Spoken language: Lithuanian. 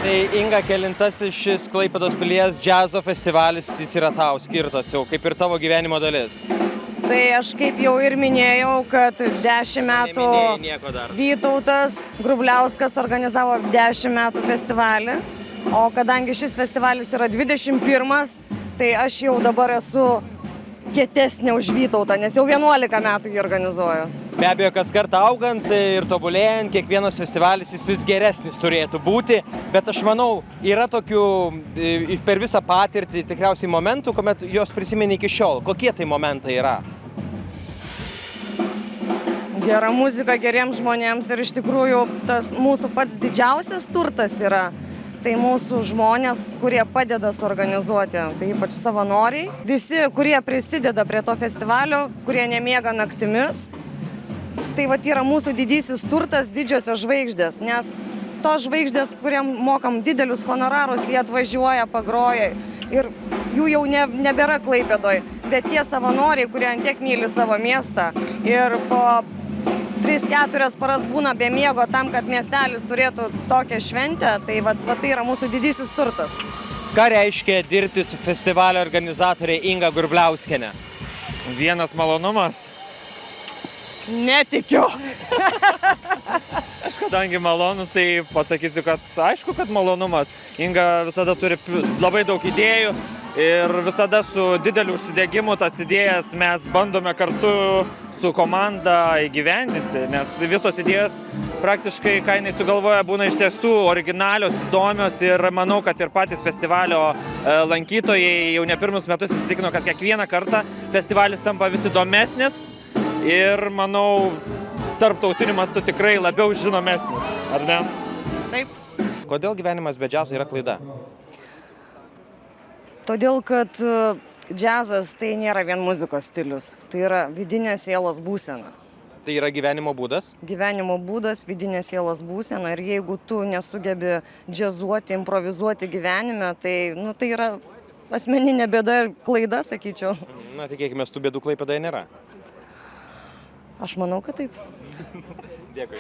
Tai Inga, kelintasis šis Klaipėdos pilies džiazo festivalis jis yra tau skirtas jau, kaip ir tavo gyvenimo dalis? Tai aš kaip jau ir minėjau, kad 10 metų Neminėjai nieko dar. Vytautas Grubliauskas organizavo 10 metų festivalį, o kadangi šis festivalis yra 21, tai aš jau dabar esu kietesnė už Vytautą, nes jau 11 metų jį organizuoju. Be abejo, kas kartą augant ir tobulėjant, kiekvienas festivalis jis vis geresnis turėtų būti, bet aš manau, yra tokių per visą patirtį tikriausiai momentų, kuomet jos prisimeni iki šiol. Kokie tai momentai yra? Gera muzika geriems žmonėms ir iš tikrųjų tas mūsų pats didžiausias turtas yra. Tai mūsų žmonės, kurie padeda suorganizuoti, tai ypač savanoriai. Visi, kurie prisideda prie to festivalio, kurie nemiega naktimis. Tai vat yra mūsų didysis turtas, didžiosios žvaigždės, nes tos žvaigždės, kuriem mokam didelius honorarus, jie atvažiuoja, pagroja ir jų jau nebėra Klaipėdoje. Bet tie savanoriai, kurie antiek myli savo miestą ir po 3-4 paras būna be miego tam, kad miestelis turėtų tokią šventę, tai tai yra mūsų didysis turtas. Ką reiškia dirbti su festivalio organizatorė Inga Grubliauskienė? Vienas malonumas. Netikiu. Aš kadangi malonus, tai pasakysiu, kad aišku, kad malonumas. Inga visada turi labai daug idėjų ir visada su dideliu užsidegimu tas idėjas mes bandome kartu su komanda įgyvendinti, nes visos idėjos praktiškai, ką jinai sugalvoja, būna iš tiesų originalios, įdomios ir manau, kad ir patys festivalio lankytojai jau ne pirmus metus įsitikino, kad kiekvieną kartą festivalis tampa vis įdomesnis ir manau, tarptautiniu mastu tikrai labiau žinomesnis, ar ne? Taip. Kodėl gyvenimas be džiazo yra klaida? Todėl, kad džiazas tai nėra vien muzikos stilius, tai yra vidinė sielos būsena. Tai yra gyvenimo būdas? Gyvenimo būdas, vidinė sielos būsena ir jeigu tu nesugebi džiazuoti, improvizuoti gyvenime, tai, tai yra asmeninė bėda ir klaida, sakyčiau. Na, tikėkime, tų bėdų Klaipėdoje nėra. Aš manau, kad taip. Dėkui.